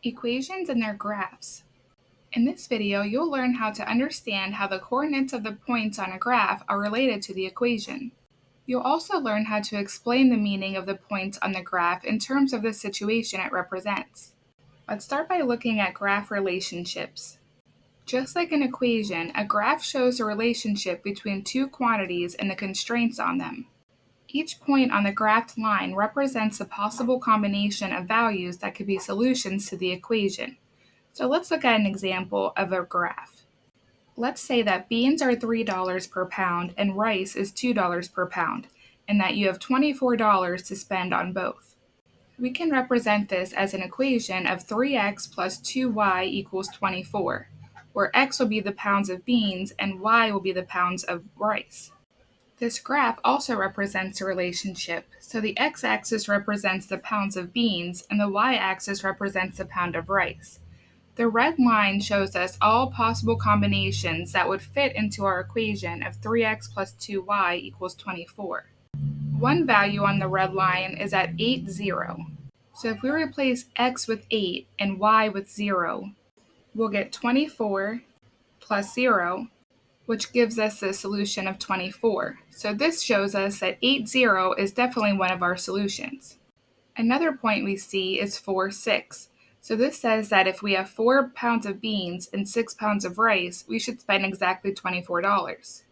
Equations and their graphs. In this video, you'll learn how to understand how the coordinates of the points on a graph are related to the equation. You'll also learn how to explain the meaning of the points on the graph in terms of the situation it represents. Let's start by looking at graph relationships. Just like an equation, a graph shows a relationship between two quantities and the constraints on them. Each point on the graphed line represents a possible combination of values that could be solutions to the equation. So let's look at an example of a graph. Let's say that beans are $3 per pound and rice is $2 per pound, and that you have $24 to spend on both. We can represent this as an equation of 3x plus 2y equals 24, where x will be the pounds of beans and y will be the pounds of rice. This graph also represents a relationship, so the x-axis represents the pounds of beans and the y-axis represents the pound of rice. The red line shows us all possible combinations that would fit into our equation of 3x plus 2y equals 24. One value on the red line is at 8, 0. So if we replace x with 8 and y with 0, we'll get 24 plus 0, which gives us the solution of 24. So this shows us that 8, 0 is definitely one of our solutions. Another point we see is 4, 6. So this says that if we have 4 pounds of beans and 6 pounds of rice, we should spend exactly $24.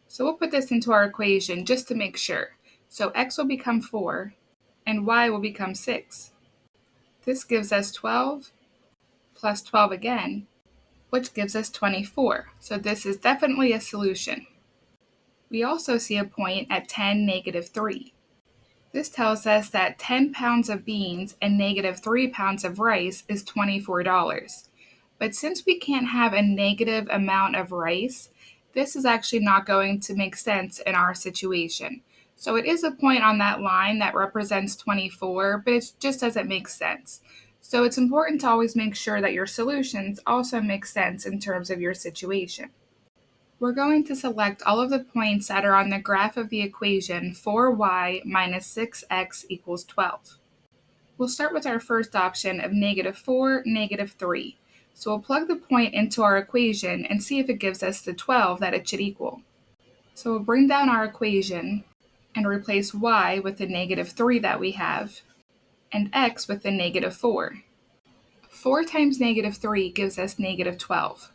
So we'll put this into our equation just to make sure. So x will become 4 and y will become 6. This gives us 12 plus 12 again, which gives us 24. So this is definitely a solution. We also see a point at 10, negative 3. This tells us that 10 pounds of beans and negative 3 pounds of rice is $24. But since we can't have a negative amount of rice, this is actually not going to make sense in our situation. So it is a point on that line that represents 24, but it just doesn't make sense. So it's important to always make sure that your solutions also make sense in terms of your situation. We're going to select all of the points that are on the graph of the equation 4y minus 6x equals 12. We'll start with our first option of negative 4, negative 3. So we'll plug the point into our equation and see if it gives us the 12 that it should equal. So we'll bring down our equation and replace y with the negative 3 that we have, and x with the negative 4. 4 times negative 3 gives us negative 12.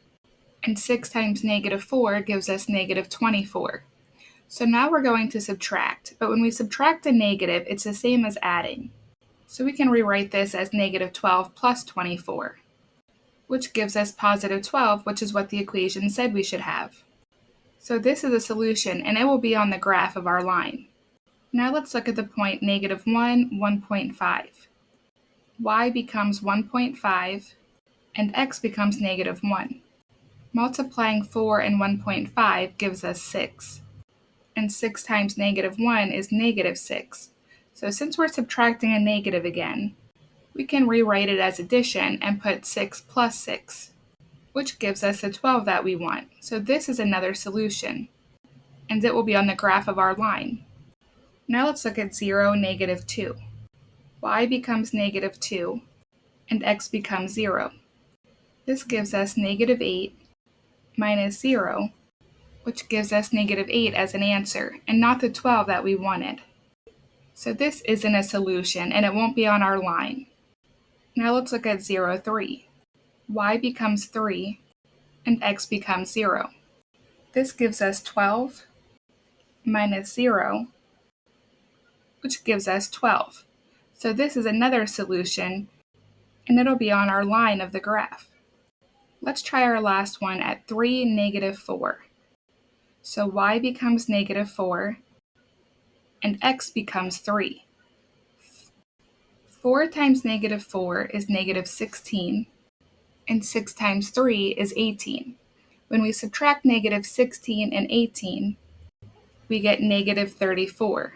And 6 times negative 4 gives us negative 24. So now we're going to subtract, but when we subtract a negative, it's the same as adding. So we can rewrite this as negative 12 plus 24, which gives us positive 12, which is what the equation said we should have. So this is a solution, and it will be on the graph of our line. Now let's look at the point negative 1, 1.5. Y becomes 1.5, and x becomes negative 1. Multiplying 4 and 1.5 gives us 6, and 6 times negative 1 is negative 6. So since we're subtracting a negative again, we can rewrite it as addition and put 6 plus 6, which gives us the 12 that we want. So this is another solution, and it will be on the graph of our line. Now let's look at 0, negative 2. Y becomes negative 2, and x becomes 0. This gives us negative 8 minus 0, which gives us negative 8 as an answer, and not the 12 that we wanted. So this isn't a solution, and it won't be on our line. Now let's look at 0, 3. Y becomes 3, and x becomes 0. This gives us 12 minus 0, which gives us 12. So this is another solution, and it'll be on our line of the graph. Let's try our last one at 3, negative 4. So y becomes negative 4, and x becomes 3. 4 times negative 4 is negative 16, and 6 times 3 is 18. When we subtract negative 16 and 18, we get negative 34,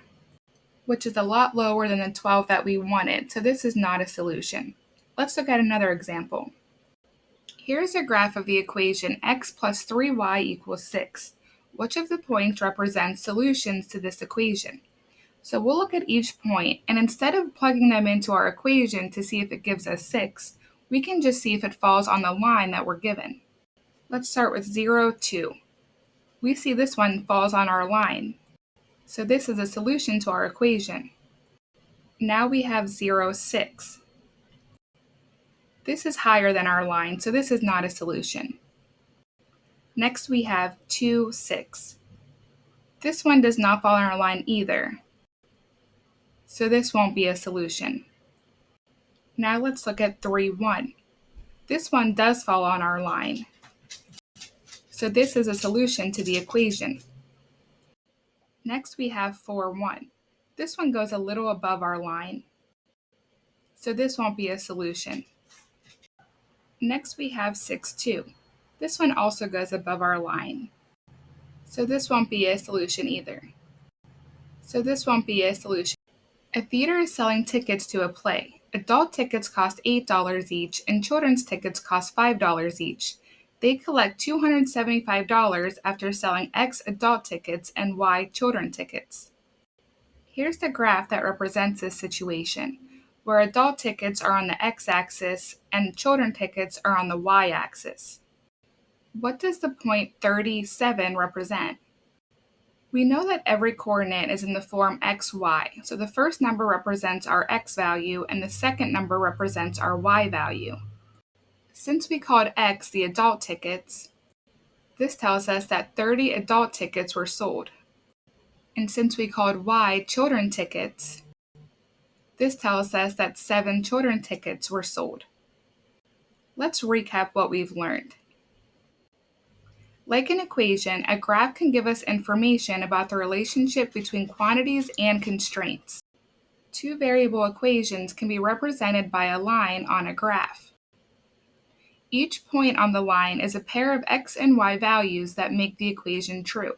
which is a lot lower than the 12 that we wanted, so this is not a solution. Let's look at another example. Here's a graph of the equation x plus 3y equals 6. Which of the points represents solutions to this equation? So we'll look at each point, and instead of plugging them into our equation to see if it gives us 6, We can just see if it falls on the line that we're given. Let's start with 0, 2. We see this one falls on our line, so this is a solution to our equation. Now we have 0, 6. This is higher than our line, so this is not a solution. Next we have 2, 6. This one does not fall on our line either, so this won't be a solution. Now let's look at 3, 1. This one does fall on our line, so this is a solution to the equation. Next we have 4, 1. This one goes a little above our line, so this won't be a solution. Next we have 6, 2. This one also goes above our line, so this won't be a solution either. So this won't be a solution. A theater is selling tickets to a play. Adult tickets cost $8 each, and children's tickets cost $5 each. They collect $275 after selling X adult tickets and Y children tickets. Here's the graph that represents this situation, where adult tickets are on the x-axis and children tickets are on the y-axis. What does the point 37 represent? We know that every coordinate is in the form xy, so the first number represents our x value and the second number represents our y value. Since we called x the adult tickets, this tells us that 30 adult tickets were sold. And since we called y children tickets, this tells us that 7 children tickets were sold. Let's recap what we've learned. Like an equation, a graph can give us information about the relationship between quantities and constraints. Two variable equations can be represented by a line on a graph. Each point on the line is a pair of x and y values that make the equation true.